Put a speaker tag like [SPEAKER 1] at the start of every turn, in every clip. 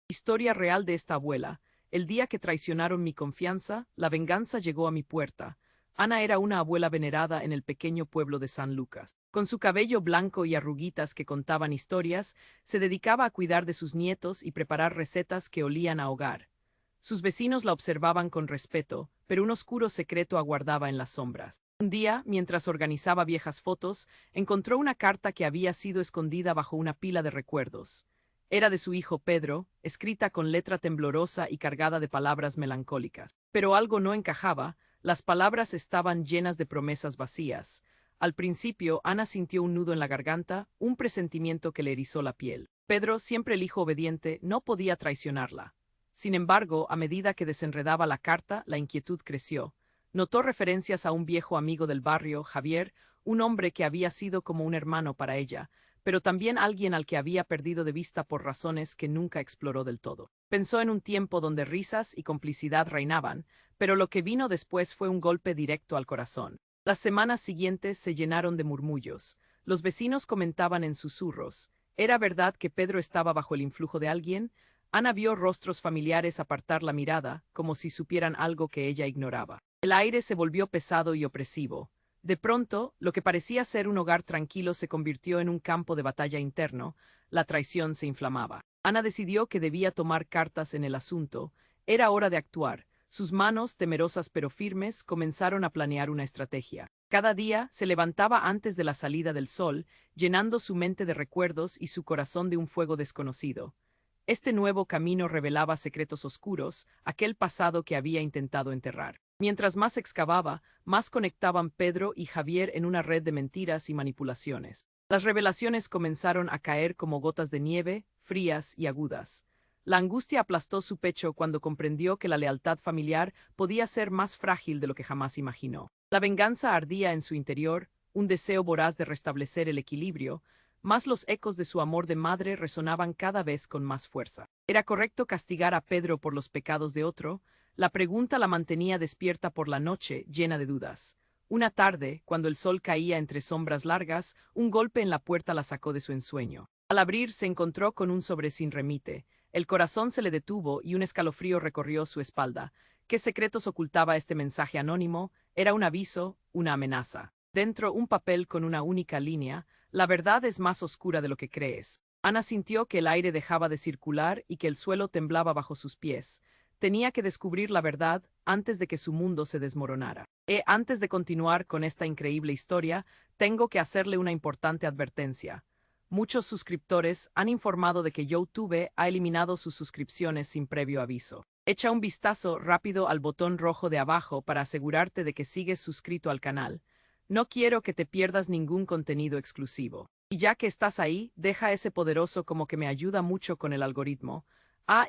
[SPEAKER 1] Historia real de esta abuela. El día que traicionaron mi confianza, la venganza llegó a mi puerta. Ana era una abuela venerada en el pequeño pueblo de San Lucas. Con su cabello blanco y arruguitas que contaban historias, se dedicaba a cuidar de sus nietos y preparar recetas que olían a hogar. Sus vecinos la observaban con respeto, pero un oscuro secreto aguardaba en las sombras. Un día, mientras organizaba viejas fotos, encontró una carta que había sido escondida bajo una pila de recuerdos. Era de su hijo Pedro, escrita con letra temblorosa y cargada de palabras melancólicas. Pero algo no encajaba, las palabras estaban llenas de promesas vacías. Al principio, Ana sintió un nudo en la garganta, un presentimiento que le erizó la piel. Pedro, siempre el hijo obediente, no podía traicionarla. Sin embargo, a medida que desenredaba la carta, la inquietud creció. Notó referencias a un viejo amigo del barrio, Javier, un hombre que había sido como un hermano para ella, pero también alguien al que había perdido de vista por razones que nunca exploró del todo. Pensó en un tiempo donde risas y complicidad reinaban, pero lo que vino después fue un golpe directo al corazón. Las semanas siguientes se llenaron de murmullos. Los vecinos comentaban en susurros. ¿Era verdad que Pedro estaba bajo el influjo de alguien? Ana vio rostros familiares apartar la mirada, como si supieran algo que ella ignoraba. El aire se volvió pesado y opresivo. De pronto, lo que parecía ser un hogar tranquilo se convirtió en un campo de batalla interno. La traición se inflamaba. Ana decidió que debía tomar cartas en el asunto. Era hora de actuar. Sus manos, temerosas pero firmes, comenzaron a planear una estrategia. Cada día se levantaba antes de la salida del sol, llenando su mente de recuerdos y su corazón de un fuego desconocido. Este nuevo camino revelaba secretos oscuros, aquel pasado que había intentado enterrar. Mientras más excavaba, más conectaban Pedro y Javier en una red de mentiras y manipulaciones. Las revelaciones comenzaron a caer como gotas de nieve, frías y agudas. La angustia aplastó su pecho cuando comprendió que la lealtad familiar podía ser más frágil de lo que jamás imaginó. La venganza ardía en su interior, un deseo voraz de restablecer el equilibrio, mas los ecos de su amor de madre resonaban cada vez con más fuerza. ¿Era correcto castigar a Pedro por los pecados de otro? La pregunta la mantenía despierta por la noche, llena de dudas. Una tarde, cuando el sol caía entre sombras largas, un golpe en la puerta la sacó de su ensueño. Al abrir, se encontró con un sobre sin remite. El corazón se le detuvo y un escalofrío recorrió su espalda. ¿Qué secretos ocultaba este mensaje anónimo? Era un aviso, una amenaza. Dentro, un papel con una única línea. La verdad es más oscura de lo que crees. Ana sintió que el aire dejaba de circular y que el suelo temblaba bajo sus pies. Tenía que descubrir la verdad antes de que su mundo se desmoronara. Antes de continuar con esta increíble historia, tengo que hacerle una importante advertencia. Muchos suscriptores han informado de que YouTube ha eliminado sus suscripciones sin previo aviso. Echa un vistazo rápido al botón rojo de abajo para asegurarte de que sigues suscrito al canal. No quiero que te pierdas ningún contenido exclusivo. Y ya que estás ahí, deja ese poderoso como que me ayuda mucho con el algoritmo.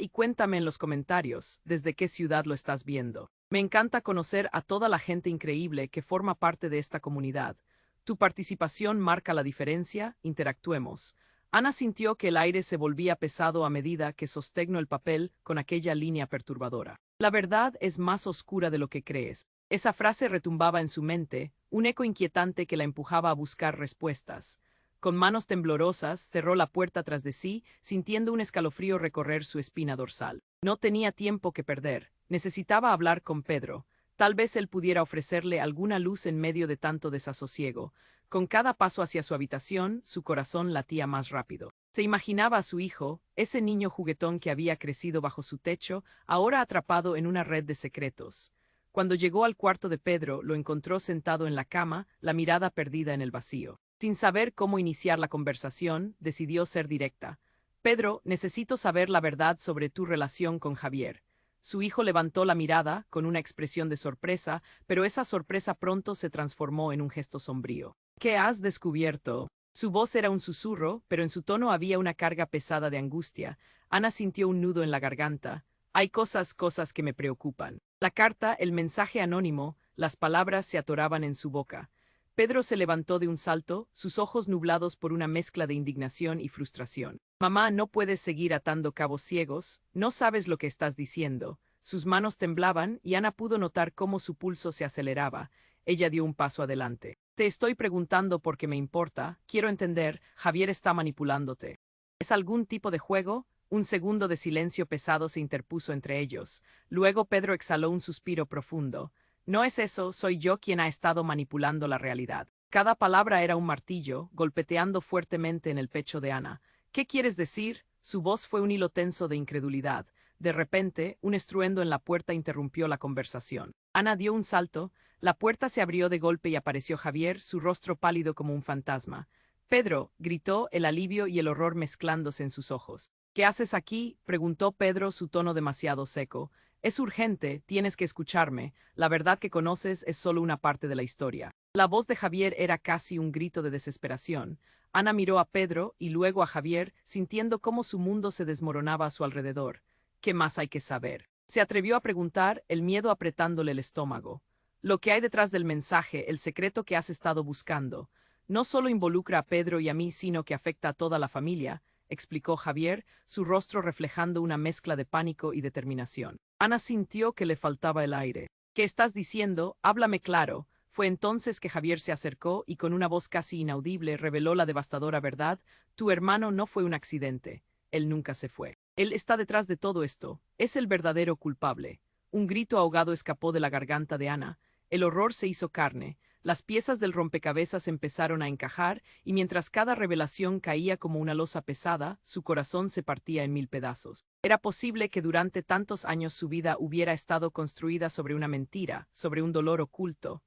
[SPEAKER 1] Y cuéntame en los comentarios, ¿desde qué ciudad lo estás viendo? Me encanta conocer a toda la gente increíble que forma parte de esta comunidad. Tu participación marca la diferencia, interactuemos. Ana sintió que el aire se volvía pesado a medida que sostenía el papel con aquella línea perturbadora. La verdad es más oscura de lo que crees. Esa frase retumbaba en su mente, un eco inquietante que la empujaba a buscar respuestas. Con manos temblorosas, cerró la puerta tras de sí, sintiendo un escalofrío recorrer su espina dorsal. No tenía tiempo que perder. Necesitaba hablar con Pedro. Tal vez él pudiera ofrecerle alguna luz en medio de tanto desasosiego. Con cada paso hacia su habitación, su corazón latía más rápido. Se imaginaba a su hijo, ese niño juguetón que había crecido bajo su techo, ahora atrapado en una red de secretos. Cuando llegó al cuarto de Pedro, lo encontró sentado en la cama, la mirada perdida en el vacío. Sin saber cómo iniciar la conversación, decidió ser directa. Pedro, necesito saber la verdad sobre tu relación con Javier. Su hijo levantó la mirada, con una expresión de sorpresa, pero esa sorpresa pronto se transformó en un gesto sombrío. ¿Qué has descubierto? Su voz era un susurro, pero en su tono había una carga pesada de angustia. Ana sintió un nudo en la garganta. Hay cosas que me preocupan. La carta, el mensaje anónimo, las palabras se atoraban en su boca. Pedro se levantó de un salto, sus ojos nublados por una mezcla de indignación y frustración. Mamá, no puedes seguir atando cabos ciegos, no sabes lo que estás diciendo. Sus manos temblaban y Ana pudo notar cómo su pulso se aceleraba. Ella dio un paso adelante. Te estoy preguntando porque me importa, quiero entender, Javier está manipulándote. ¿Es algún tipo de juego? Un segundo de silencio pesado se interpuso entre ellos. Luego Pedro exhaló un suspiro profundo. No es eso, soy yo quien ha estado manipulando la realidad. Cada palabra era un martillo, golpeteando fuertemente en el pecho de Ana. ¿Qué quieres decir? Su voz fue un hilo tenso de incredulidad. De repente, un estruendo en la puerta interrumpió la conversación. Ana dio un salto, la puerta se abrió de golpe y apareció Javier, su rostro pálido como un fantasma. Pedro, gritó, el alivio y el horror mezclándose en sus ojos. ¿Qué haces aquí? Preguntó Pedro, su tono demasiado seco. Es urgente, tienes que escucharme. La verdad que conoces es solo una parte de la historia. La voz de Javier era casi un grito de desesperación. Ana miró a Pedro y luego a Javier, sintiendo cómo su mundo se desmoronaba a su alrededor. ¿Qué más hay que saber? Se atrevió a preguntar, el miedo apretándole el estómago. Lo que hay detrás del mensaje, el secreto que has estado buscando, no solo involucra a Pedro y a mí, sino que afecta a toda la familia, explicó Javier, su rostro reflejando una mezcla de pánico y determinación. Ana sintió que le faltaba el aire. ¿Qué estás diciendo? Háblame claro. Fue entonces que Javier se acercó y con una voz casi inaudible reveló la devastadora verdad. Tu hermano no fue un accidente. Él nunca se fue. Él está detrás de todo esto. Es el verdadero culpable. Un grito ahogado escapó de la garganta de Ana. El horror se hizo carne. Las piezas del rompecabezas empezaron a encajar, y mientras cada revelación caía como una losa pesada, su corazón se partía en 1000 pedazos. Era posible que durante tantos años su vida hubiera estado construida sobre una mentira, sobre un dolor oculto.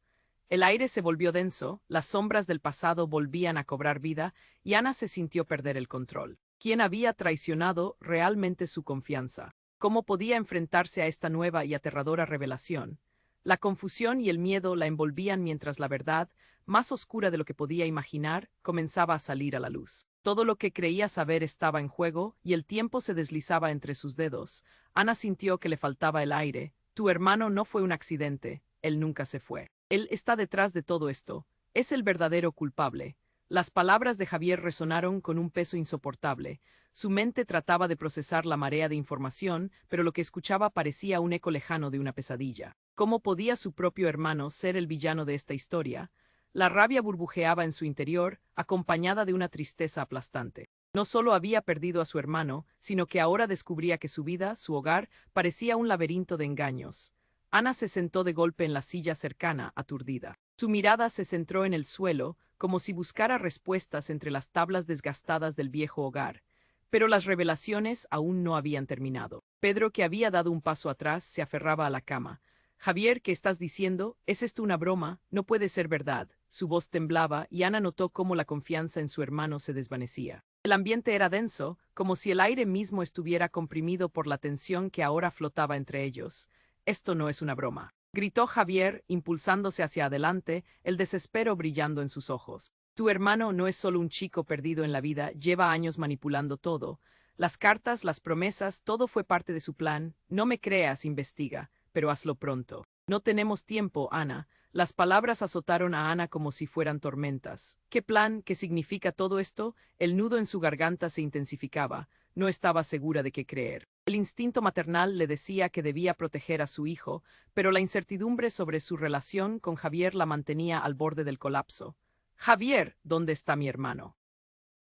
[SPEAKER 1] El aire se volvió denso, las sombras del pasado volvían a cobrar vida, y Ana se sintió perder el control. ¿Quién había traicionado realmente su confianza? ¿Cómo podía enfrentarse a esta nueva y aterradora revelación? La confusión y el miedo la envolvían mientras la verdad, más oscura de lo que podía imaginar, comenzaba a salir a la luz. Todo lo que creía saber estaba en juego y el tiempo se deslizaba entre sus dedos. Ana sintió que le faltaba el aire. Tu hermano no fue un accidente, él nunca se fue. Él está detrás de todo esto. Es el verdadero culpable. Las palabras de Javier resonaron con un peso insoportable. Su mente trataba de procesar la marea de información, pero lo que escuchaba parecía un eco lejano de una pesadilla. ¿Cómo podía su propio hermano ser el villano de esta historia? La rabia burbujeaba en su interior, acompañada de una tristeza aplastante. No solo había perdido a su hermano, sino que ahora descubría que su vida, su hogar, parecía un laberinto de engaños. Ana se sentó de golpe en la silla cercana, aturdida. Su mirada se centró en el suelo, como si buscara respuestas entre las tablas desgastadas del viejo hogar. Pero las revelaciones aún no habían terminado. Pedro, que había dado un paso atrás, se aferraba a la cama. Javier, ¿qué estás diciendo? ¿Es esto una broma? No puede ser verdad. Su voz temblaba y Ana notó cómo la confianza en su hermano se desvanecía. El ambiente era denso, como si el aire mismo estuviera comprimido por la tensión que ahora flotaba entre ellos. Esto no es una broma, gritó Javier, impulsándose hacia adelante, el desespero brillando en sus ojos. Tu hermano no es solo un chico perdido en la vida, lleva años manipulando todo. Las cartas, las promesas, todo fue parte de su plan. No me creas, investiga, pero hazlo pronto. No tenemos tiempo, Ana. Las palabras azotaron a Ana como si fueran tormentas. ¿Qué plan? ¿Qué significa todo esto? El nudo en su garganta se intensificaba. No estaba segura de qué creer. El instinto maternal le decía que debía proteger a su hijo, pero la incertidumbre sobre su relación con Javier la mantenía al borde del colapso. Javier, ¿dónde está mi hermano?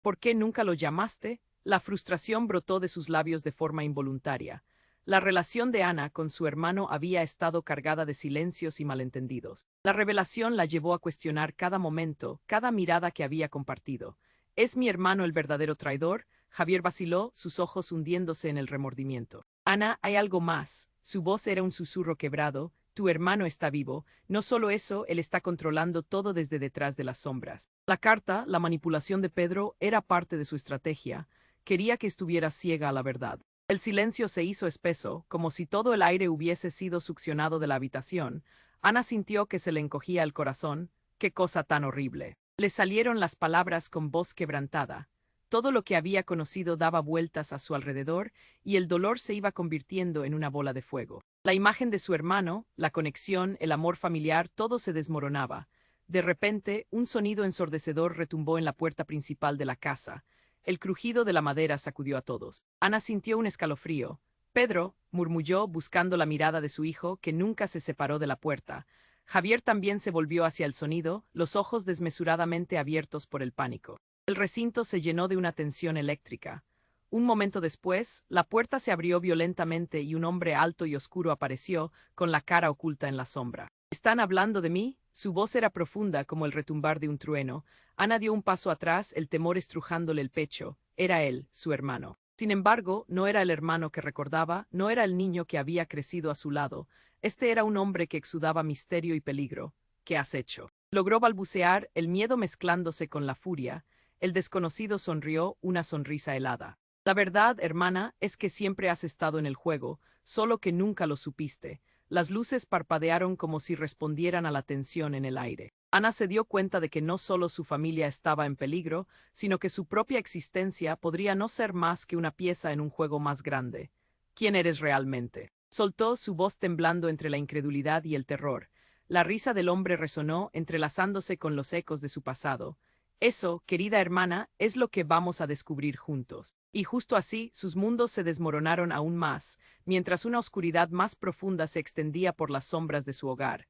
[SPEAKER 1] ¿Por qué nunca lo llamaste? La frustración brotó de sus labios de forma involuntaria. La relación de Ana con su hermano había estado cargada de silencios y malentendidos. La revelación la llevó a cuestionar cada momento, cada mirada que había compartido. ¿Es mi hermano el verdadero traidor? Javier vaciló, sus ojos hundiéndose en el remordimiento. Ana, hay algo más. Su voz era un susurro quebrado. Tu hermano está vivo. No solo eso, él está controlando todo desde detrás de las sombras. La carta, la manipulación de Pedro, era parte de su estrategia. Quería que estuviera ciega a la verdad. El silencio se hizo espeso, como si todo el aire hubiese sido succionado de la habitación. Ana sintió que se le encogía el corazón. ¡Qué cosa tan horrible! Le salieron las palabras con voz quebrantada. Todo lo que había conocido daba vueltas a su alrededor, y el dolor se iba convirtiendo en una bola de fuego. La imagen de su hermano, la conexión, el amor familiar, todo se desmoronaba. De repente, un sonido ensordecedor retumbó en la puerta principal de la casa. El crujido de la madera sacudió a todos. Ana sintió un escalofrío. Pedro, murmulló, buscando la mirada de su hijo, que nunca se separó de la puerta. Javier también se volvió hacia el sonido, los ojos desmesuradamente abiertos por el pánico. El recinto se llenó de una tensión eléctrica. Un momento después, la puerta se abrió violentamente y un hombre alto y oscuro apareció, con la cara oculta en la sombra. ¿Están hablando de mí? Su voz era profunda como el retumbar de un trueno. Ana dio un paso atrás, el temor estrujándole el pecho. Era él, su hermano. Sin embargo, no era el hermano que recordaba, no era el niño que había crecido a su lado. Este era un hombre que exudaba misterio y peligro. ¿Qué has hecho? Logró balbucear, el miedo mezclándose con la furia. El desconocido sonrió, una sonrisa helada. La verdad, hermana, es que siempre has estado en el juego, solo que nunca lo supiste. Las luces parpadearon como si respondieran a la tensión en el aire. Ana se dio cuenta de que no solo su familia estaba en peligro, sino que su propia existencia podría no ser más que una pieza en un juego más grande. ¿Quién eres realmente? Soltó, su voz temblando entre la incredulidad y el terror. La risa del hombre resonó, entrelazándose con los ecos de su pasado. Eso, querida hermana, es lo que vamos a descubrir juntos. Y justo así, sus mundos se desmoronaron aún más, mientras una oscuridad más profunda se extendía por las sombras de su hogar.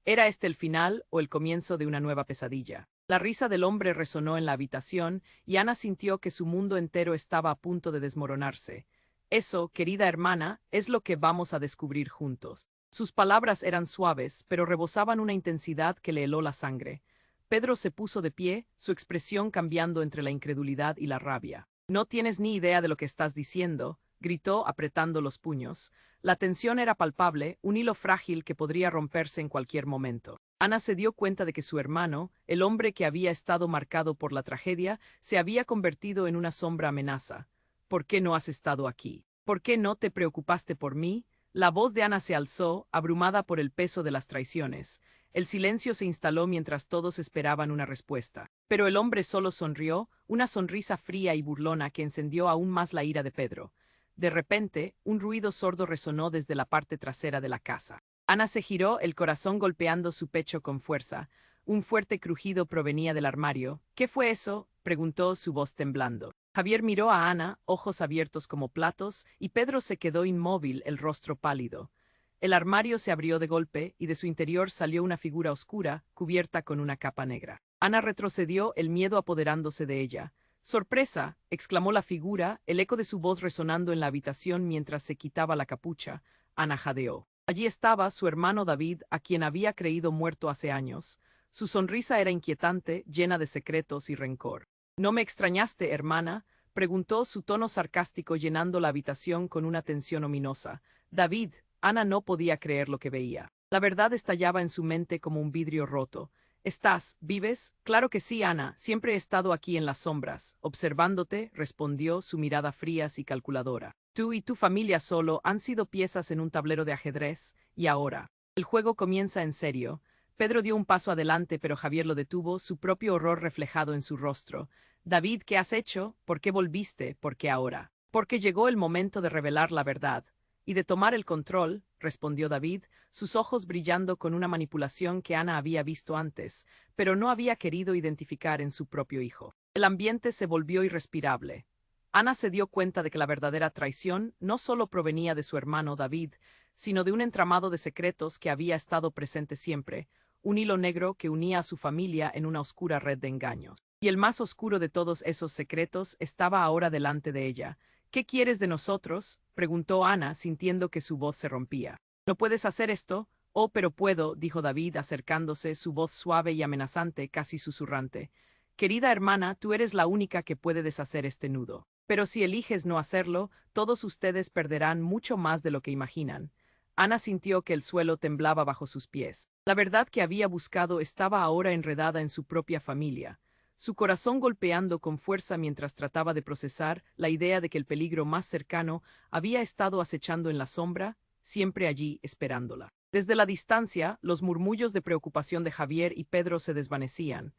[SPEAKER 1] ¿Era este el final o el comienzo de una nueva pesadilla? La risa del hombre resonó en la habitación, y Ana sintió que su mundo entero estaba a punto de desmoronarse. Eso, querida hermana, es lo que vamos a descubrir juntos. Sus palabras eran suaves, pero rebosaban una intensidad que le heló la sangre. Pedro se puso de pie, su expresión cambiando entre la incredulidad y la rabia. No tienes ni idea de lo que estás diciendo, gritó apretando los puños. La tensión era palpable, un hilo frágil que podría romperse en cualquier momento. Ana se dio cuenta de que su hermano, el hombre que había estado marcado por la tragedia, se había convertido en una sombra amenaza. ¿Por qué no has estado aquí? ¿Por qué no te preocupaste por mí? La voz de Ana se alzó, abrumada por el peso de las traiciones. El silencio se instaló mientras todos esperaban una respuesta. Pero el hombre solo sonrió, una sonrisa fría y burlona que encendió aún más la ira de Pedro. De repente, un ruido sordo resonó desde la parte trasera de la casa. Ana se giró, el corazón golpeando su pecho con fuerza. Un fuerte crujido provenía del armario. ¿Qué fue eso?, preguntó, su voz temblando. Javier miró a Ana, ojos abiertos como platos, y Pedro se quedó inmóvil, el rostro pálido. El armario se abrió de golpe, y de su interior salió una figura oscura, cubierta con una capa negra. Ana retrocedió, el miedo apoderándose de ella. ¡Sorpresa!, exclamó la figura, el eco de su voz resonando en la habitación mientras se quitaba la capucha. Ana jadeó. Allí estaba su hermano David, a quien había creído muerto hace años. Su sonrisa era inquietante, llena de secretos y rencor. ¿No me extrañaste, hermana?, preguntó, su tono sarcástico llenando la habitación con una tensión ominosa. David. Ana no podía creer lo que veía. La verdad estallaba en su mente como un vidrio roto. ¿Vives? Claro que sí, Ana, siempre he estado aquí en las sombras, observándote, respondió, su mirada fría y calculadora. Tú y tu familia solo han sido piezas en un tablero de ajedrez, y ahora. El juego comienza en serio. Pedro dio un paso adelante, pero Javier lo detuvo, su propio horror reflejado en su rostro. David, ¿qué has hecho? ¿Por qué volviste? ¿Por qué ahora? Porque llegó el momento de revelar la verdad. Y de tomar el control, respondió David, sus ojos brillando con una manipulación que Ana había visto antes, pero no había querido identificar en su propio hijo. El ambiente se volvió irrespirable. Ana se dio cuenta de que la verdadera traición no solo provenía de su hermano David, sino de un entramado de secretos que había estado presente siempre, un hilo negro que unía a su familia en una oscura red de engaños. Y el más oscuro de todos esos secretos estaba ahora delante de ella. ¿Qué quieres de nosotros?, preguntó Ana, sintiendo que su voz se rompía. ¿No puedes hacer esto? Oh, pero puedo, dijo David acercándose, su voz suave y amenazante, casi susurrante. Querida hermana, tú eres la única que puede deshacer este nudo. Pero si eliges no hacerlo, todos ustedes perderán mucho más de lo que imaginan. Ana sintió que el suelo temblaba bajo sus pies. La verdad que había buscado estaba ahora enredada en su propia familia. Su corazón golpeando con fuerza mientras trataba de procesar la idea de que el peligro más cercano había estado acechando en la sombra, siempre allí esperándola. Desde la distancia, los murmullos de preocupación de Javier y Pedro se desvanecían.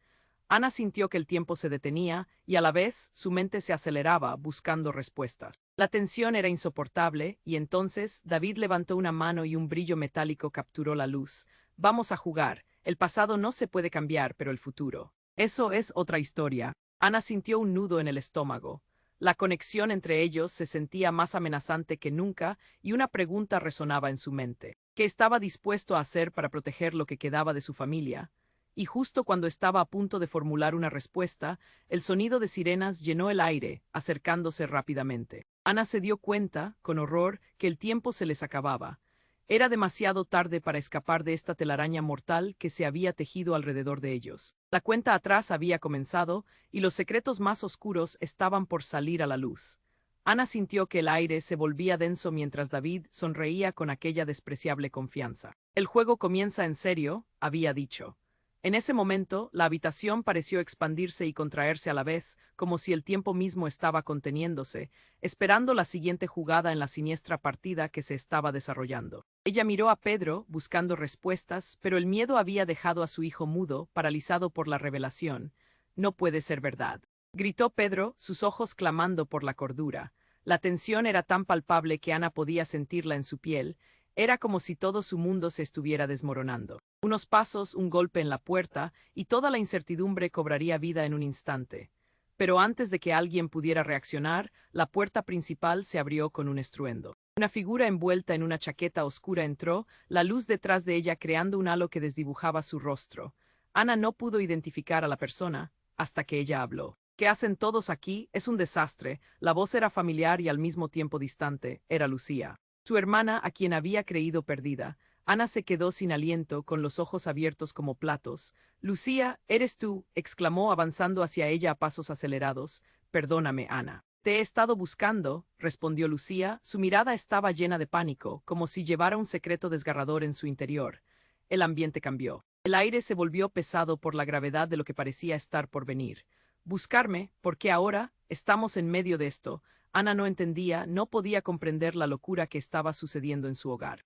[SPEAKER 1] Ana sintió que el tiempo se detenía y a la vez su mente se aceleraba buscando respuestas. La tensión era insoportable y entonces David levantó una mano y un brillo metálico capturó la luz. Vamos a jugar. El pasado no se puede cambiar, pero el futuro. Eso es otra historia. Ana sintió un nudo en el estómago. La conexión entre ellos se sentía más amenazante que nunca y una pregunta resonaba en su mente. ¿Qué estaba dispuesto a hacer para proteger lo que quedaba de su familia? y justo cuando estaba a punto de formular una respuesta, el sonido de sirenas llenó el aire, acercándose rápidamente. Ana se dio cuenta, con horror, que el tiempo se les acababa. Era demasiado tarde para escapar de esta telaraña mortal que se había tejido alrededor de ellos. La cuenta atrás había comenzado, y los secretos más oscuros estaban por salir a la luz. Ana sintió que el aire se volvía denso mientras David sonreía con aquella despreciable confianza. El juego comienza en serio, había dicho. En ese momento, la habitación pareció expandirse y contraerse a la vez, como si el tiempo mismo estaba conteniéndose, esperando la siguiente jugada en la siniestra partida que se estaba desarrollando. Ella miró a Pedro, buscando respuestas, pero el miedo había dejado a su hijo mudo, paralizado por la revelación. No puede ser verdad, gritó Pedro, sus ojos clamando por la cordura. La tensión era tan palpable que Ana podía sentirla en su piel. Era como si todo su mundo se estuviera desmoronando. Unos pasos, un golpe en la puerta, y toda la incertidumbre cobraría vida en un instante. Pero antes de que alguien pudiera reaccionar, la puerta principal se abrió con un estruendo. Una figura envuelta en una chaqueta oscura entró, la luz detrás de ella creando un halo que desdibujaba su rostro. Ana no pudo identificar a la persona, hasta que ella habló. ¿Qué hacen todos aquí? Es un desastre. La voz era familiar y al mismo tiempo distante. Era Lucía. Su hermana, a quien había creído perdida. Ana se quedó sin aliento, con los ojos abiertos como platos. «Lucía, ¿eres tú?», exclamó avanzando hacia ella a pasos acelerados. «Perdóname, Ana. Te he estado buscando», respondió Lucía. Su mirada estaba llena de pánico, como si llevara un secreto desgarrador en su interior. El ambiente cambió. El aire se volvió pesado por la gravedad de lo que parecía estar por venir. «¿Buscarme? ¿Por qué ahora? Estamos en medio de esto». Ana no entendía, no podía comprender la locura que estaba sucediendo en su hogar.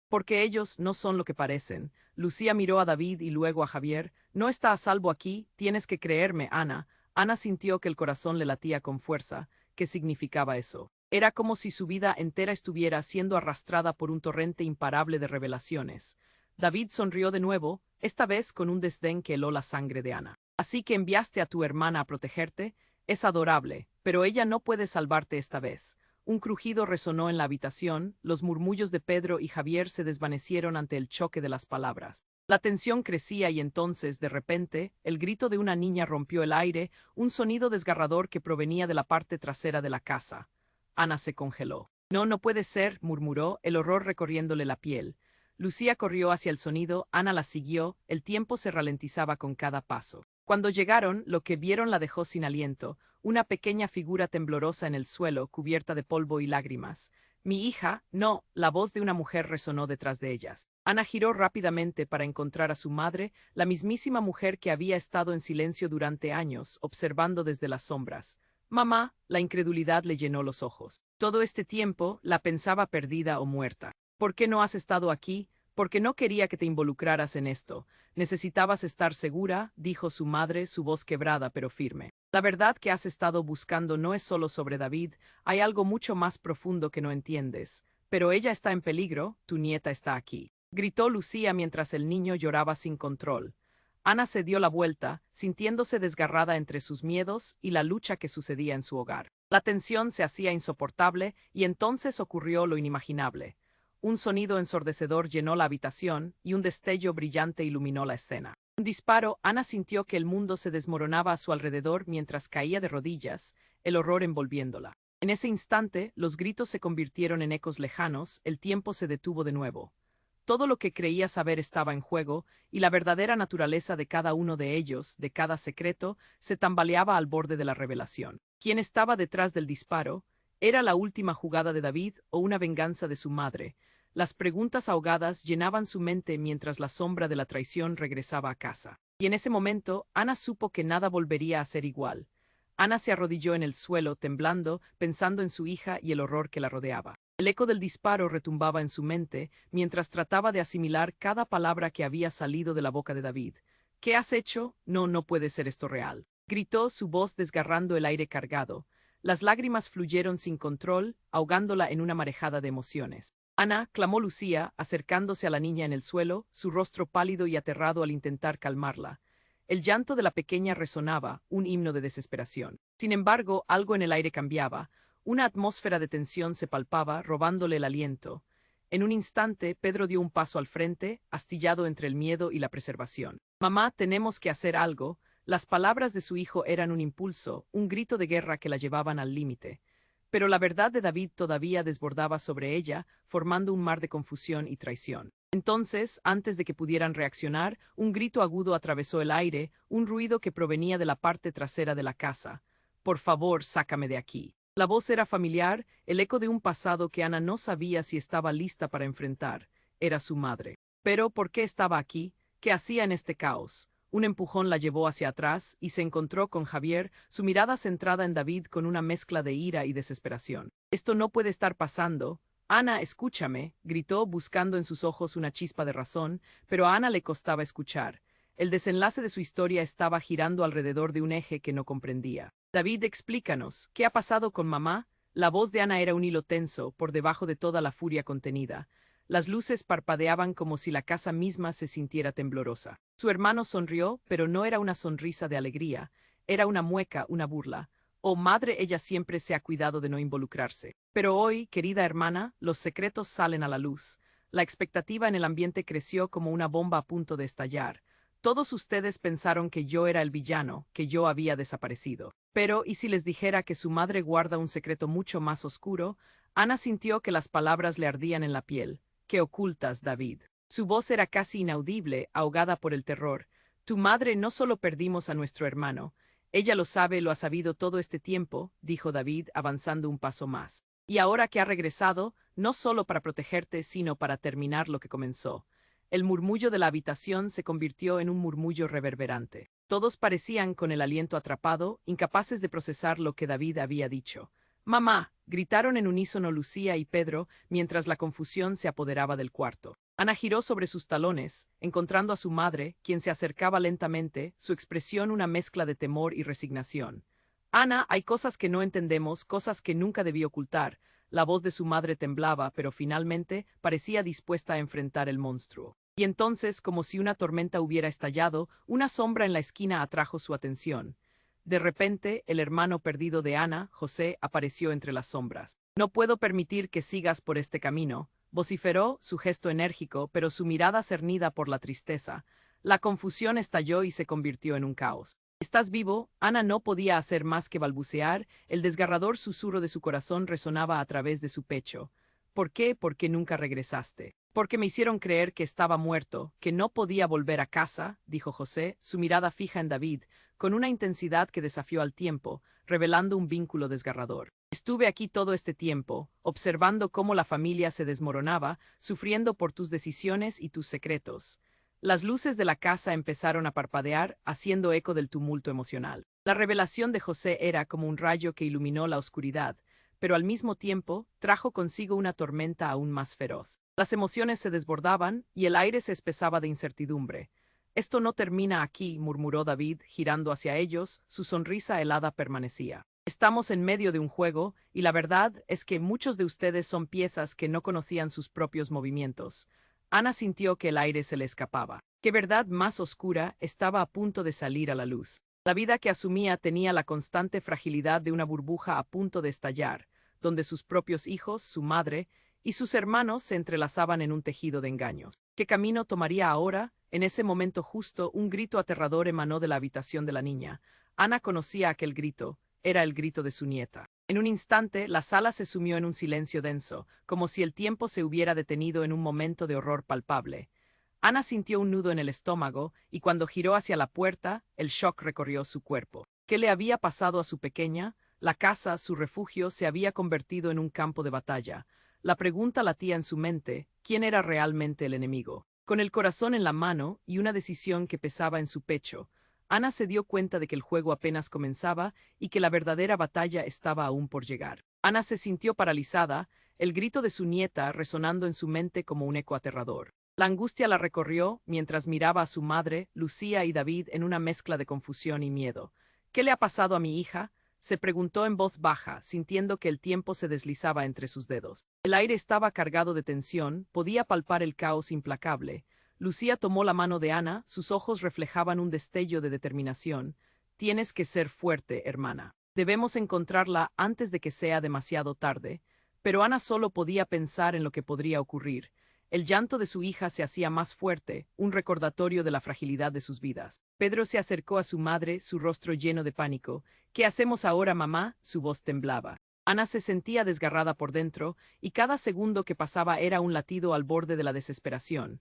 [SPEAKER 1] «Porque ellos no son lo que parecen». Lucía miró a David y luego a Javier. «No está a salvo aquí, tienes que creerme, Ana». Ana sintió que el corazón le latía con fuerza. ¿Qué significaba eso? Era como si su vida entera estuviera siendo arrastrada por un torrente imparable de revelaciones. David sonrió de nuevo, esta vez con un desdén que heló la sangre de Ana. «¿Así que enviaste a tu hermana a protegerte? Es adorable, pero ella no puede salvarte esta vez». Un crujido resonó en la habitación, los murmullos de Pedro y Javier se desvanecieron ante el choque de las palabras. La tensión crecía y entonces, de repente, el grito de una niña rompió el aire, un sonido desgarrador que provenía de la parte trasera de la casa. Ana se congeló. «No, no puede ser», murmuró, el horror recorriéndole la piel. Lucía corrió hacia el sonido, Ana la siguió, el tiempo se ralentizaba con cada paso. Cuando llegaron, lo que vieron la dejó sin aliento, una pequeña figura temblorosa en el suelo, cubierta de polvo y lágrimas. «Mi hija, no», la voz de una mujer resonó detrás de ellas. Ana giró rápidamente para encontrar a su madre, la mismísima mujer que había estado en silencio durante años, observando desde las sombras. «Mamá», la incredulidad le llenó los ojos. Todo este tiempo, la pensaba perdida o muerta. «¿Por qué no has estado aquí?». «Porque no quería que te involucraras en esto. Necesitabas estar segura», dijo su madre, su voz quebrada pero firme. «La verdad que has estado buscando no es solo sobre David, hay algo mucho más profundo que no entiendes. Pero ella está en peligro, tu nieta está aquí», gritó Lucía mientras el niño lloraba sin control. Ana se dio la vuelta, sintiéndose desgarrada entre sus miedos y la lucha que sucedía en su hogar. La tensión se hacía insoportable y entonces ocurrió lo inimaginable. Un sonido ensordecedor llenó la habitación y un destello brillante iluminó la escena. Un disparo, Ana sintió que el mundo se desmoronaba a su alrededor mientras caía de rodillas, el horror envolviéndola. En ese instante, los gritos se convirtieron en ecos lejanos, el tiempo se detuvo de nuevo. Todo lo que creía saber estaba en juego, y la verdadera naturaleza de cada uno de ellos, de cada secreto, se tambaleaba al borde de la revelación. ¿Quién estaba detrás del disparo? ¿Era la última jugada de David o una venganza de su madre? Las preguntas ahogadas llenaban su mente mientras la sombra de la traición regresaba a casa. Y en ese momento, Ana supo que nada volvería a ser igual. Ana se arrodilló en el suelo, temblando, pensando en su hija y el horror que la rodeaba. El eco del disparo retumbaba en su mente, mientras trataba de asimilar cada palabra que había salido de la boca de David. «¿Qué has hecho? No, no puede ser esto real», gritó, su voz desgarrando el aire cargado. Las lágrimas fluyeron sin control, ahogándola en una marejada de emociones. «Ana», clamó Lucía, acercándose a la niña en el suelo, su rostro pálido y aterrado al intentar calmarla. El llanto de la pequeña resonaba, un himno de desesperación. Sin embargo, algo en el aire cambiaba. Una atmósfera de tensión se palpaba, robándole el aliento. En un instante, Pedro dio un paso al frente, astillado entre el miedo y la preservación. Mamá, tenemos que hacer algo. Las palabras de su hijo eran un impulso, un grito de guerra que la llevaban al límite. Pero la verdad de David todavía desbordaba sobre ella, formando un mar de confusión y traición. Entonces, antes de que pudieran reaccionar, un grito agudo atravesó el aire, un ruido que provenía de la parte trasera de la casa. «Por favor, sácame de aquí». La voz era familiar, el eco de un pasado que Ana no sabía si estaba lista para enfrentar. Era su madre. Pero, ¿por qué estaba aquí? ¿Qué hacía en este caos? Un empujón la llevó hacia atrás y se encontró con Javier, su mirada centrada en David con una mezcla de ira y desesperación. «Esto no puede estar pasando». «Ana, escúchame», gritó buscando en sus ojos una chispa de razón, pero a Ana le costaba escuchar. El desenlace de su historia estaba girando alrededor de un eje que no comprendía. «David, explícanos, ¿qué ha pasado con mamá?» La voz de Ana era un hilo tenso, por debajo de toda la furia contenida. Las luces parpadeaban como si la casa misma se sintiera temblorosa. Su hermano sonrió, pero no era una sonrisa de alegría, era una mueca, una burla. «Oh, madre, ella siempre se ha cuidado de no involucrarse. Pero hoy, querida hermana, los secretos salen a la luz». La expectativa en el ambiente creció como una bomba a punto de estallar. Todos ustedes pensaron que yo era el villano, que yo había desaparecido. Pero, ¿y si les dijera que su madre guarda un secreto mucho más oscuro? Ana sintió que las palabras le ardían en la piel. «¿Qué ocultas, David?» Su voz era casi inaudible, ahogada por el terror. «Tu madre, no solo perdimos a nuestro hermano. Ella lo sabe, lo ha sabido todo este tiempo», dijo David, avanzando un paso más. «Y ahora que ha regresado, no solo para protegerte, sino para terminar lo que comenzó». El murmullo de la habitación se convirtió en un murmullo reverberante. Todos parecían con el aliento atrapado, incapaces de procesar lo que David había dicho. «Mamá», gritaron en unísono Lucía y Pedro, mientras la confusión se apoderaba del cuarto. Ana giró sobre sus talones, encontrando a su madre, quien se acercaba lentamente, su expresión una mezcla de temor y resignación. «Ana, hay cosas que no entendemos, cosas que nunca debí ocultar». La voz de su madre temblaba, pero finalmente parecía dispuesta a enfrentar el monstruo. Y entonces, como si una tormenta hubiera estallado, una sombra en la esquina atrajo su atención. De repente, el hermano perdido de Ana, José, apareció entre las sombras. «No puedo permitir que sigas por este camino», vociferó, su gesto enérgico, pero su mirada cernida por la tristeza. La confusión estalló y se convirtió en un caos. «¿Estás vivo?» Ana no podía hacer más que balbucear, el desgarrador susurro de su corazón resonaba a través de su pecho. «¿Por qué? ¿Por qué nunca regresaste?» «Porque me hicieron creer que estaba muerto, que no podía volver a casa», dijo José, su mirada fija en David, con una intensidad que desafió al tiempo, revelando un vínculo desgarrador. «Estuve aquí todo este tiempo, observando cómo la familia se desmoronaba, sufriendo por tus decisiones y tus secretos». Las luces de la casa empezaron a parpadear, haciendo eco del tumulto emocional. La revelación de José era como un rayo que iluminó la oscuridad, pero al mismo tiempo trajo consigo una tormenta aún más feroz. Las emociones se desbordaban y el aire se espesaba de incertidumbre. «Esto no termina aquí», murmuró David, girando hacia ellos, su sonrisa helada permanecía. «Estamos en medio de un juego, y la verdad es que muchos de ustedes son piezas que no conocían sus propios movimientos». Ana sintió que el aire se le escapaba. Qué verdad más oscura estaba a punto de salir a la luz. La vida que asumía tenía la constante fragilidad de una burbuja a punto de estallar, donde sus propios hijos, su madre y sus hermanos se entrelazaban en un tejido de engaños. ¿Qué camino tomaría ahora? En ese momento justo, un grito aterrador emanó de la habitación de la niña. Ana conocía aquel grito, era el grito de su nieta. En un instante, la sala se sumió en un silencio denso, como si el tiempo se hubiera detenido en un momento de horror palpable. Ana sintió un nudo en el estómago, y cuando giró hacia la puerta, el shock recorrió su cuerpo. ¿Qué le había pasado a su pequeña? La casa, su refugio, se había convertido en un campo de batalla. La pregunta latía en su mente: ¿quién era realmente el enemigo? Con el corazón en la mano y una decisión que pesaba en su pecho, Ana se dio cuenta de que el juego apenas comenzaba y que la verdadera batalla estaba aún por llegar. Ana se sintió paralizada, el grito de su nieta resonando en su mente como un eco aterrador. La angustia la recorrió mientras miraba a su madre, Lucía y David en una mezcla de confusión y miedo. «¿Qué le ha pasado a mi hija?», se preguntó en voz baja, sintiendo que el tiempo se deslizaba entre sus dedos. El aire estaba cargado de tensión, podía palpar el caos implacable. Lucía tomó la mano de Ana, sus ojos reflejaban un destello de determinación. «Tienes que ser fuerte, hermana. Debemos encontrarla antes de que sea demasiado tarde». Pero Ana solo podía pensar en lo que podría ocurrir. El llanto de su hija se hacía más fuerte, un recordatorio de la fragilidad de sus vidas. Pedro se acercó a su madre, su rostro lleno de pánico. ¿Qué hacemos ahora, mamá? Su voz temblaba. Ana se sentía desgarrada por dentro, y cada segundo que pasaba era un latido al borde de la desesperación.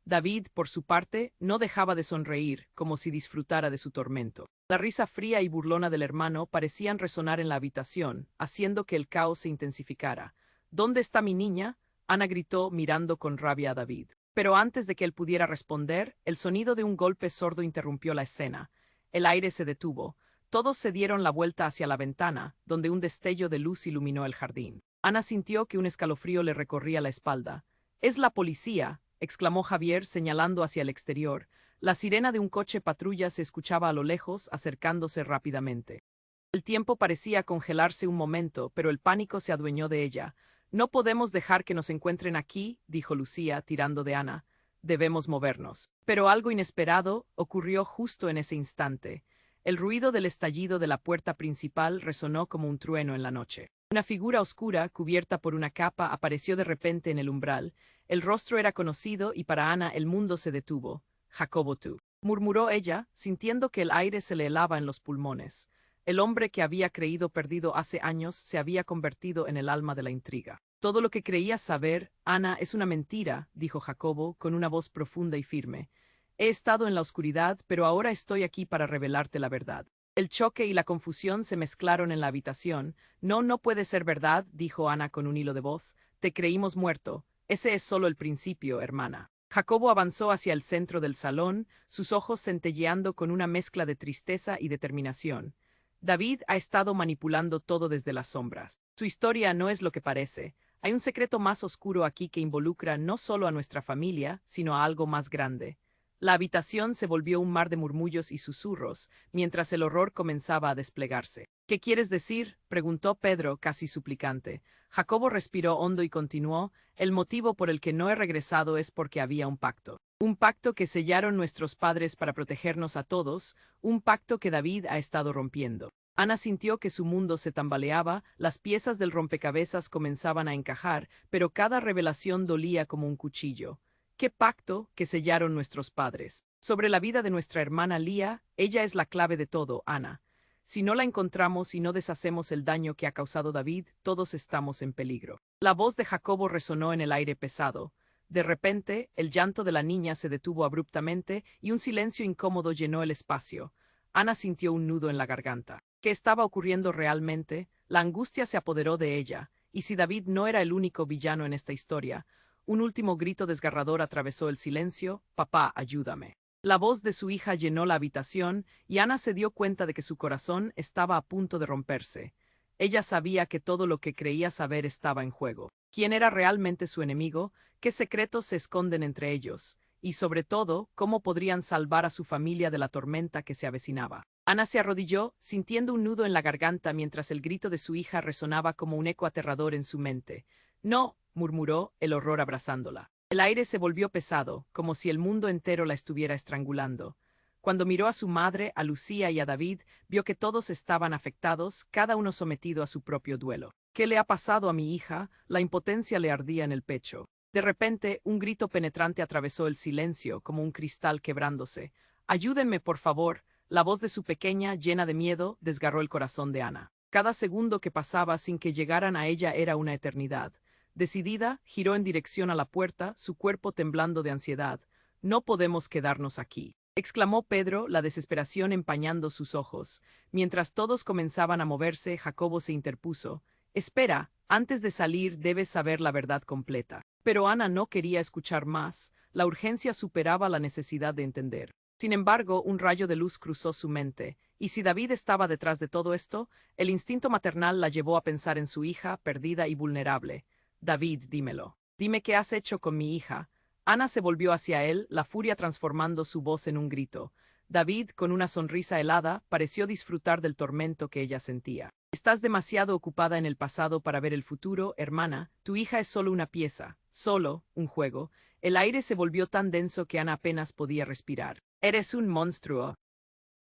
[SPEAKER 1] David, por su parte, no dejaba de sonreír, como si disfrutara de su tormento. La risa fría y burlona del hermano parecían resonar en la habitación, haciendo que el caos se intensificara. ¿Dónde está mi niña? Ana gritó, mirando con rabia a David. Pero antes de que él pudiera responder, el sonido de un golpe sordo interrumpió la escena. El aire se detuvo. Todos se dieron la vuelta hacia la ventana, donde un destello de luz iluminó el jardín. Ana sintió que un escalofrío le recorría la espalda. «¡Es la policía!», exclamó Javier, señalando hacia el exterior. La sirena de un coche patrulla se escuchaba a lo lejos, acercándose rápidamente. El tiempo parecía congelarse un momento, pero el pánico se adueñó de ella. «No podemos dejar que nos encuentren aquí», dijo Lucía, tirando de Ana. «Debemos movernos». Pero algo inesperado ocurrió justo en ese instante. El ruido del estallido de la puerta principal resonó como un trueno en la noche. Una figura oscura, cubierta por una capa, apareció de repente en el umbral. El rostro era conocido y para Ana el mundo se detuvo. «Jacobo, tú», murmuró ella, sintiendo que el aire se le helaba en los pulmones. El hombre que había creído perdido hace años se había convertido en el alma de la intriga. «Todo lo que creías saber, Ana, es una mentira», dijo Jacobo, con una voz profunda y firme. «He estado en la oscuridad, pero ahora estoy aquí para revelarte la verdad». El choque y la confusión se mezclaron en la habitación. «No, no puede ser verdad», dijo Ana con un hilo de voz. «Te creímos muerto. Ese es solo el principio, hermana». Jacobo avanzó hacia el centro del salón, sus ojos centelleando con una mezcla de tristeza y determinación. «David ha estado manipulando todo desde las sombras. Su historia no es lo que parece. Hay un secreto más oscuro aquí que involucra no solo a nuestra familia, sino a algo más grande». La habitación se volvió un mar de murmullos y susurros, mientras el horror comenzaba a desplegarse. «¿Qué quieres decir?», preguntó Pedro, casi suplicante. Jacobo respiró hondo y continuó: «El motivo por el que no he regresado es porque había un pacto. Un pacto que sellaron nuestros padres para protegernos a todos, un pacto que David ha estado rompiendo». Ana sintió que su mundo se tambaleaba, las piezas del rompecabezas comenzaban a encajar, pero cada revelación dolía como un cuchillo. «¿Qué pacto que sellaron nuestros padres? Sobre la vida de nuestra hermana Lía, ella es la clave de todo, Ana. Si no la encontramos y no deshacemos el daño que ha causado David, todos estamos en peligro». La voz de Jacobo resonó en el aire pesado. De repente, el llanto de la niña se detuvo abruptamente y un silencio incómodo llenó el espacio. Ana sintió un nudo en la garganta. ¿Qué estaba ocurriendo realmente? La angustia se apoderó de ella, y si David no era el único villano en esta historia, un último grito desgarrador atravesó el silencio: «Papá, ayúdame». La voz de su hija llenó la habitación y Ana se dio cuenta de que su corazón estaba a punto de romperse. Ella sabía que todo lo que creía saber estaba en juego. ¿Quién era realmente su enemigo? ¿Qué secretos se esconden entre ellos? Y sobre todo, ¿cómo podrían salvar a su familia de la tormenta que se avecinaba? Ana se arrodilló, sintiendo un nudo en la garganta mientras el grito de su hija resonaba como un eco aterrador en su mente. «No», murmuró, el horror abrazándola. El aire se volvió pesado, como si el mundo entero la estuviera estrangulando. Cuando miró a su madre, a Lucía y a David, vio que todos estaban afectados, cada uno sometido a su propio duelo. «¿Qué le ha pasado a mi hija?». La impotencia le ardía en el pecho. De repente, un grito penetrante atravesó el silencio, como un cristal quebrándose. «Ayúdenme, por favor». La voz de su pequeña, llena de miedo, desgarró el corazón de Ana. Cada segundo que pasaba sin que llegaran a ella era una eternidad. Decidida, giró en dirección a la puerta, su cuerpo temblando de ansiedad. «No podemos quedarnos aquí», exclamó Pedro, la desesperación empañando sus ojos. Mientras todos comenzaban a moverse, Jacobo se interpuso. «Espera, antes de salir debes saber la verdad completa». Pero Ana no quería escuchar más, la urgencia superaba la necesidad de entender. Sin embargo, un rayo de luz cruzó su mente, y si David estaba detrás de todo esto, el instinto maternal la llevó a pensar en su hija, perdida y vulnerable. «David, dímelo. Dime qué has hecho con mi hija». Ana se volvió hacia él, la furia transformando su voz en un grito. David, con una sonrisa helada, pareció disfrutar del tormento que ella sentía. «Estás demasiado ocupada en el pasado para ver el futuro, hermana. Tu hija es solo una pieza, solo un juego». El aire se volvió tan denso que Ana apenas podía respirar. «Eres un monstruo»,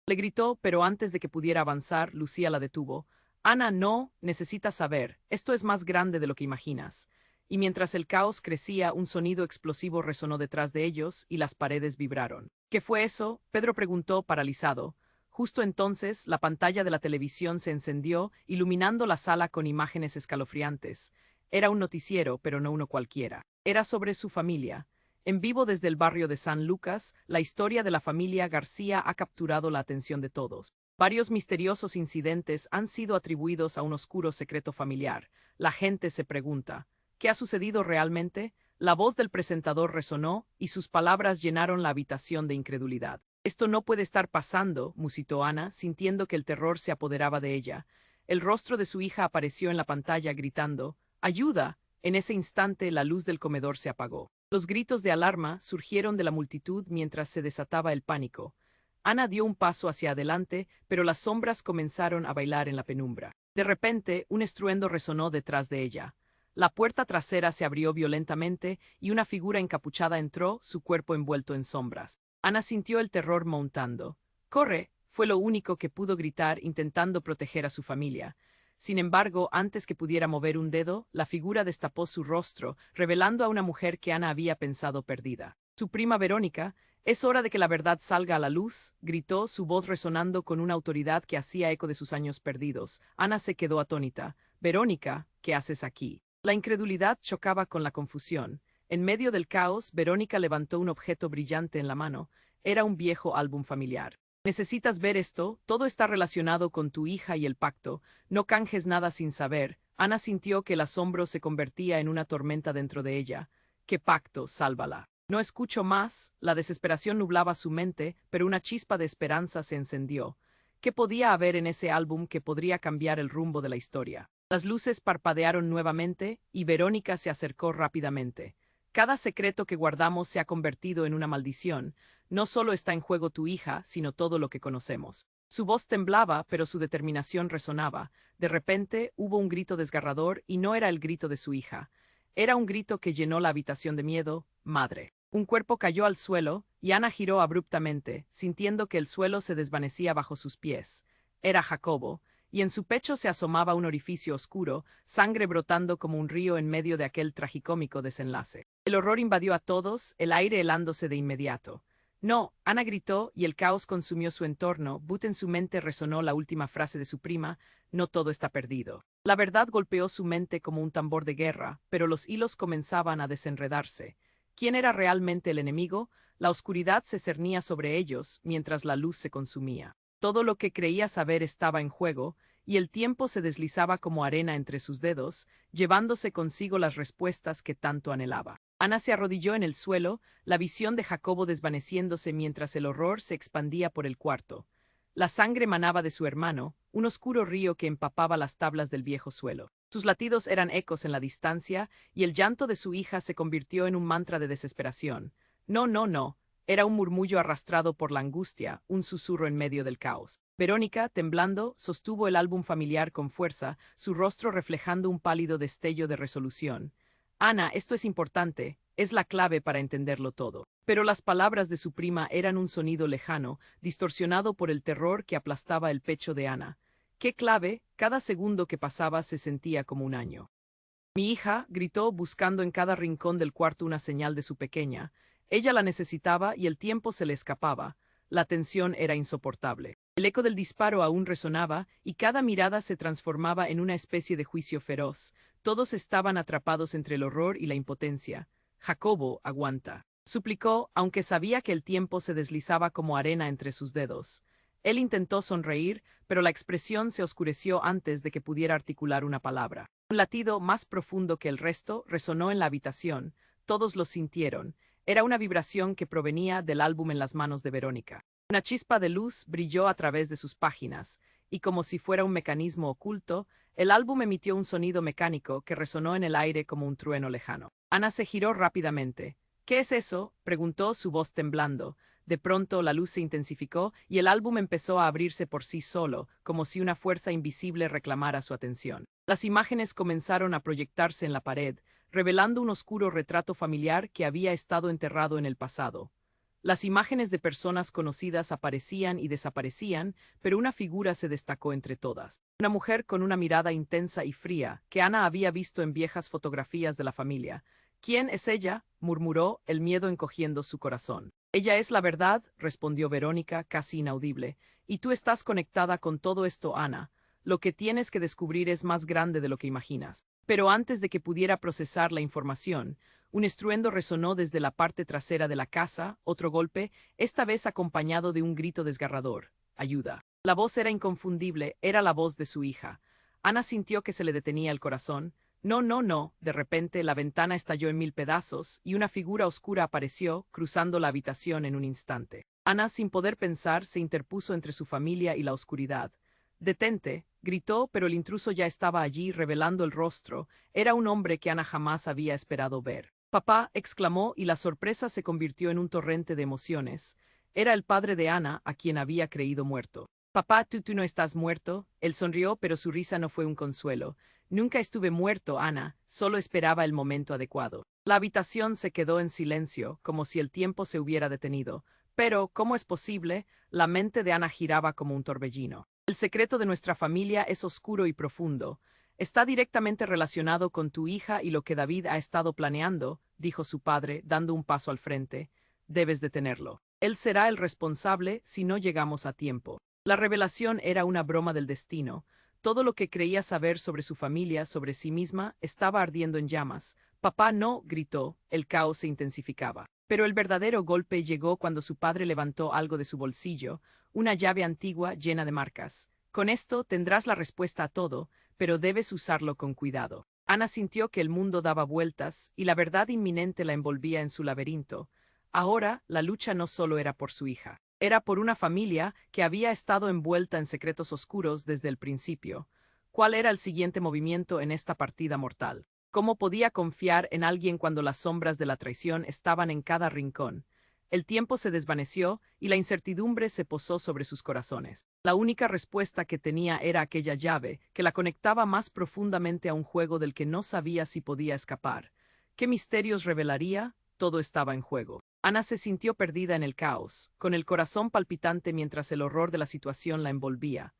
[SPEAKER 1] le gritó, pero antes de que pudiera avanzar, Lucía la detuvo. Ana, no, necesitas saber, esto es más grande de lo que imaginas. Y mientras el caos crecía, un sonido explosivo resonó detrás de ellos y las paredes vibraron. ¿Qué fue eso? Pedro preguntó, paralizado. Justo entonces, la pantalla de la televisión se encendió, iluminando la sala con imágenes escalofriantes. Era un noticiero, pero no uno cualquiera. Era sobre su familia. En vivo desde el barrio de San Lucas, la historia de la familia García ha capturado la atención de todos. Varios misteriosos incidentes han sido atribuidos a un oscuro secreto familiar. La gente se pregunta, ¿qué ha sucedido realmente? La voz del presentador resonó y sus palabras llenaron la habitación de incredulidad. Esto no puede estar pasando, musitó Ana, sintiendo que el terror se apoderaba de ella. El rostro de su hija apareció en la pantalla gritando, ¡ayuda! En ese instante la luz del comedor se apagó. Los gritos de alarma surgieron de la multitud mientras se desataba el pánico. Ana dio un paso hacia adelante, pero las sombras comenzaron a bailar en la penumbra. De repente, un estruendo resonó detrás de ella. La puerta trasera se abrió violentamente y una figura encapuchada entró, su cuerpo envuelto en sombras. Ana sintió el terror montando. ¡Corre! Fue lo único que pudo gritar intentando proteger a su familia. Sin embargo, antes que pudiera mover un dedo, la figura destapó su rostro, revelando a una mujer que Ana había pensado perdida. Su prima Verónica. «Es hora de que la verdad salga a la luz», gritó, su voz resonando con una autoridad que hacía eco de sus años perdidos. Ana se quedó atónita. «Verónica, ¿qué haces aquí?» La incredulidad chocaba con la confusión. En medio del caos, Verónica levantó un objeto brillante en la mano. Era un viejo álbum familiar. «Necesitas ver esto, todo está relacionado con tu hija y el pacto. No canjes nada sin saber». Ana sintió que el asombro se convertía en una tormenta dentro de ella. «¿Qué pacto? Sálvala». No escuchó más, la desesperación nublaba su mente, pero una chispa de esperanza se encendió. ¿Qué podía haber en ese álbum que podría cambiar el rumbo de la historia? Las luces parpadearon nuevamente y Verónica se acercó rápidamente. «Cada secreto que guardamos se ha convertido en una maldición. No solo está en juego tu hija, sino todo lo que conocemos». Su voz temblaba, pero su determinación resonaba. De repente hubo un grito desgarrador y no era el grito de su hija. Era un grito que llenó la habitación de miedo. «Madre». Un cuerpo cayó al suelo, y Ana giró abruptamente, sintiendo que el suelo se desvanecía bajo sus pies. Era Jacobo, y en su pecho se asomaba un orificio oscuro, sangre brotando como un río en medio de aquel tragicómico desenlace. El horror invadió a todos, el aire helándose de inmediato. «No», Ana gritó, y el caos consumió su entorno. But en su mente resonó la última frase de su prima, «No todo está perdido». La verdad golpeó su mente como un tambor de guerra, pero los hilos comenzaban a desenredarse. ¿Quién era realmente el enemigo? La oscuridad se cernía sobre ellos mientras la luz se consumía. Todo lo que creía saber estaba en juego, y el tiempo se deslizaba como arena entre sus dedos, llevándose consigo las respuestas que tanto anhelaba. Ana se arrodilló en el suelo, la visión de Jacobo desvaneciéndose mientras el horror se expandía por el cuarto. La sangre manaba de su hermano, un oscuro río que empapaba las tablas del viejo suelo. Sus latidos eran ecos en la distancia, y el llanto de su hija se convirtió en un mantra de desesperación. «No, no, no». Era un murmullo arrastrado por la angustia, un susurro en medio del caos. Verónica, temblando, sostuvo el álbum familiar con fuerza, su rostro reflejando un pálido destello de resolución. «Ana, esto es importante, es la clave para entenderlo todo». Pero las palabras de su prima eran un sonido lejano, distorsionado por el terror que aplastaba el pecho de Ana. «¿Qué clave?». Cada segundo que pasaba se sentía como un año. «Mi hija», gritó, buscando en cada rincón del cuarto una señal de su pequeña. Ella la necesitaba y el tiempo se le escapaba. La tensión era insoportable. El eco del disparo aún resonaba, y cada mirada se transformaba en una especie de juicio feroz. Todos estaban atrapados entre el horror y la impotencia. «Jacobo, aguanta», suplicó, aunque sabía que el tiempo se deslizaba como arena entre sus dedos. Él intentó sonreír, pero la expresión se oscureció antes de que pudiera articular una palabra. Un latido más profundo que el resto resonó en la habitación. Todos lo sintieron. Era una vibración que provenía del álbum en las manos de Verónica. Una chispa de luz brilló a través de sus páginas, y como si fuera un mecanismo oculto, el álbum emitió un sonido mecánico que resonó en el aire como un trueno lejano. Ana se giró rápidamente. «¿Qué es eso?», preguntó, su voz temblando. De pronto la luz se intensificó y el álbum empezó a abrirse por sí solo, como si una fuerza invisible reclamara su atención. Las imágenes comenzaron a proyectarse en la pared, revelando un oscuro retrato familiar que había estado enterrado en el pasado. Las imágenes de personas conocidas aparecían y desaparecían, pero una figura se destacó entre todas. Una mujer con una mirada intensa y fría, que Ana había visto en viejas fotografías de la familia. ¿Quién es ella?, murmuró, el miedo encogiendo su corazón. Ella es la verdad, respondió Verónica, casi inaudible. Y tú estás conectada con todo esto, Ana. Lo que tienes que descubrir es más grande de lo que imaginas. Pero antes de que pudiera procesar la información, un estruendo resonó desde la parte trasera de la casa, otro golpe, esta vez acompañado de un grito desgarrador. ¡Ayuda! La voz era inconfundible, era la voz de su hija. Ana sintió que se le detenía el corazón. No, no, no. De repente la ventana estalló en mil pedazos y una figura oscura apareció, cruzando la habitación en un instante. Ana, sin poder pensar, se interpuso entre su familia y la oscuridad. «Detente», gritó, pero el intruso ya estaba allí, revelando el rostro. Era un hombre que Ana jamás había esperado ver. «Papá», exclamó, y la sorpresa se convirtió en un torrente de emociones. Era el padre de Ana, a quien había creído muerto. «Papá, tú no estás muerto». Él sonrió, pero su risa no fue un consuelo. «Nunca estuve muerto, Ana, solo esperaba el momento adecuado». La habitación se quedó en silencio, como si el tiempo se hubiera detenido. Pero, ¿cómo es posible? La mente de Ana giraba como un torbellino. «El secreto de nuestra familia es oscuro y profundo. Está directamente relacionado con tu hija y lo que David ha estado planeando», dijo su padre, dando un paso al frente. «Debes detenerlo. Él será el responsable si no llegamos a tiempo». La revelación era una broma del destino. Todo lo que creía saber sobre su familia, sobre sí misma, estaba ardiendo en llamas. «Papá, no», gritó, el caos se intensificaba. Pero el verdadero golpe llegó cuando su padre levantó algo de su bolsillo, una llave antigua llena de marcas. «Con esto tendrás la respuesta a todo, pero debes usarlo con cuidado». Ana sintió que el mundo daba vueltas y la verdad inminente la envolvía en su laberinto. Ahora, la lucha no solo era por su hija. Era por una familia que había estado envuelta en secretos oscuros desde el principio. ¿Cuál era el siguiente movimiento en esta partida mortal? ¿Cómo podía confiar en alguien cuando las sombras de la traición estaban en cada rincón? El tiempo se desvaneció y la incertidumbre se posó sobre sus corazones. La única respuesta que tenía era aquella llave, que la conectaba más profundamente a un juego del que no sabía si podía escapar. ¿Qué misterios revelaría? Todo estaba en juego. Ana se sintió perdida en el caos, con el corazón palpitante mientras el horror de la situación la envolvía.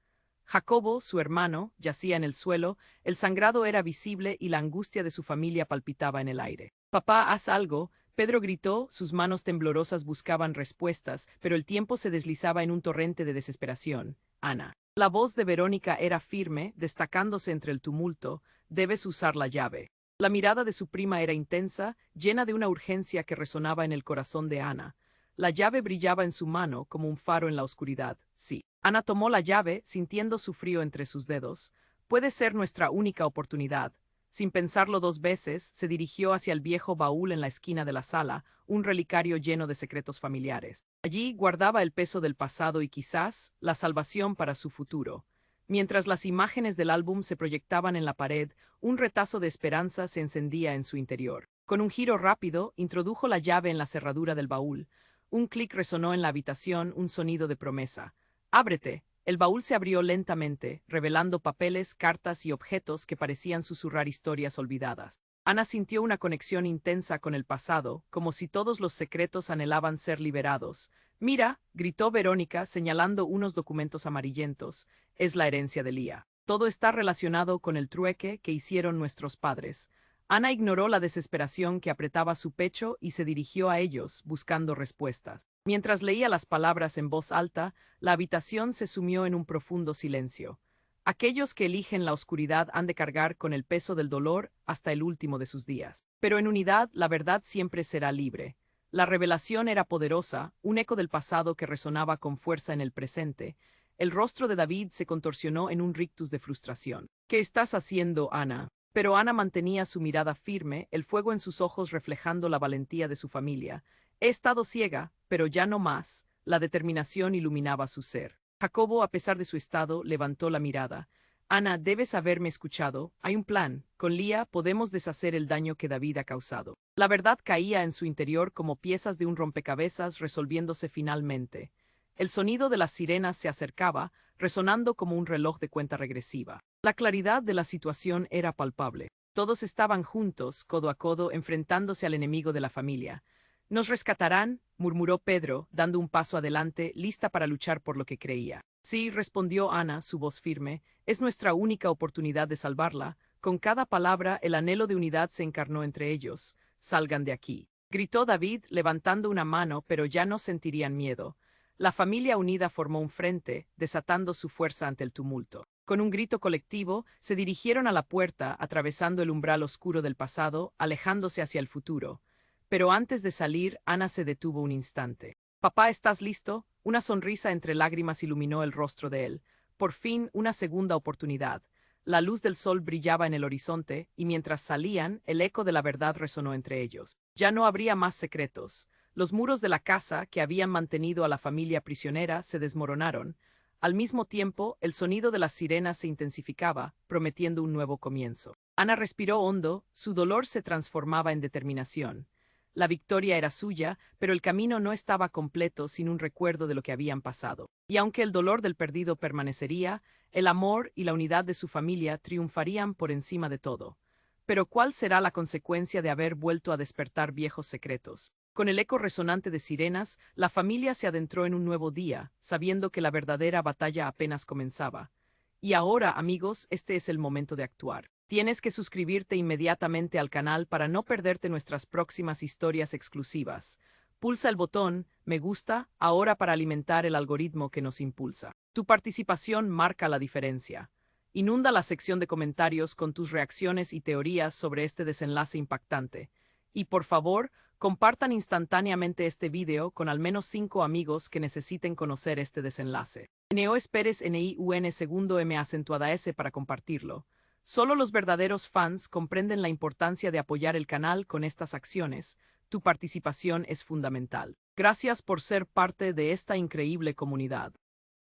[SPEAKER 1] Jacobo, su hermano, yacía en el suelo, el sangrado era visible y la angustia de su familia palpitaba en el aire. «Papá, haz algo», Pedro gritó, sus manos temblorosas buscaban respuestas, pero el tiempo se deslizaba en un torrente de desesperación. «Ana». La voz de Verónica era firme, destacándose entre el tumulto. «Debes usar la llave». La mirada de su prima era intensa, llena de una urgencia que resonaba en el corazón de Ana. La llave brillaba en su mano como un faro en la oscuridad. «Sí». Ana tomó la llave, sintiendo su frío entre sus dedos. «Puede ser nuestra única oportunidad». Sin pensarlo dos veces, se dirigió hacia el viejo baúl en la esquina de la sala, un relicario lleno de secretos familiares. Allí guardaba el peso del pasado y quizás la salvación para su futuro. Mientras las imágenes del álbum se proyectaban en la pared, un retazo de esperanza se encendía en su interior. Con un giro rápido, introdujo la llave en la cerradura del baúl. Un clic resonó en la habitación, un sonido de promesa. «Ábrete». El baúl se abrió lentamente, revelando papeles, cartas y objetos que parecían susurrar historias olvidadas. Ana sintió una conexión intensa con el pasado, como si todos los secretos anhelaban ser liberados. «Mira», gritó Verónica, señalando unos documentos amarillentos, «es la herencia de Lía. Todo está relacionado con el trueque que hicieron nuestros padres». Ana ignoró la desesperación que apretaba su pecho y se dirigió a ellos, buscando respuestas. Mientras leía las palabras en voz alta, la habitación se sumió en un profundo silencio. Aquellos que eligen la oscuridad han de cargar con el peso del dolor hasta el último de sus días. Pero en unidad, la verdad siempre será libre. La revelación era poderosa, un eco del pasado que resonaba con fuerza en el presente. El rostro de David se contorsionó en un rictus de frustración. «¿Qué estás haciendo, Ana?». Pero Ana mantenía su mirada firme, el fuego en sus ojos reflejando la valentía de su familia. «He estado ciega, pero ya no más». La determinación iluminaba su ser. Jacobo, a pesar de su estado, levantó la mirada. «Ana, debes haberme escuchado. Hay un plan. Con Lía podemos deshacer el daño que David ha causado». La verdad caía en su interior como piezas de un rompecabezas resolviéndose finalmente. El sonido de las sirenas se acercaba, resonando como un reloj de cuenta regresiva. La claridad de la situación era palpable. Todos estaban juntos, codo a codo, enfrentándose al enemigo de la familia. Nos rescatarán, murmuró Pedro, dando un paso adelante, lista para luchar por lo que creía. Sí, respondió Ana, su voz firme, es nuestra única oportunidad de salvarla. Con cada palabra el anhelo de unidad se encarnó entre ellos. Salgan de aquí. Gritó David, levantando una mano, pero ya no sentirían miedo. La familia unida formó un frente, desatando su fuerza ante el tumulto. Con un grito colectivo, se dirigieron a la puerta, atravesando el umbral oscuro del pasado, alejándose hacia el futuro. Pero antes de salir, Ana se detuvo un instante. «Papá, ¿estás listo?» Una sonrisa entre lágrimas iluminó el rostro de él. Por fin, una segunda oportunidad. La luz del sol brillaba en el horizonte, y mientras salían, el eco de la verdad resonó entre ellos. Ya no habría más secretos. Los muros de la casa, que habían mantenido a la familia prisionera, se desmoronaron. Al mismo tiempo, el sonido de las sirenas se intensificaba, prometiendo un nuevo comienzo. Ana respiró hondo, su dolor se transformaba en determinación. La victoria era suya, pero el camino no estaba completo sin un recuerdo de lo que habían pasado. Y aunque el dolor del perdido permanecería, el amor y la unidad de su familia triunfarían por encima de todo. Pero ¿cuál será la consecuencia de haber vuelto a despertar viejos secretos? Con el eco resonante de sirenas, la familia se adentró en un nuevo día, sabiendo que la verdadera batalla apenas comenzaba. Y ahora, amigos, este es el momento de actuar. Tienes que suscribirte inmediatamente al canal para no perderte nuestras próximas historias exclusivas. Pulsa el botón me gusta ahora para alimentar el algoritmo que nos impulsa. Tu participación marca la diferencia. Inunda la sección de comentarios con tus reacciones y teorías sobre este desenlace impactante. Y por favor, compartan instantáneamente este video con al menos 5 amigos que necesiten conocer este desenlace. Neo esperes NIUN segundo M acentuada S para compartirlo. Solo los verdaderos fans comprenden la importancia de apoyar el canal con estas acciones. Tu participación es fundamental. Gracias por ser parte de esta increíble comunidad.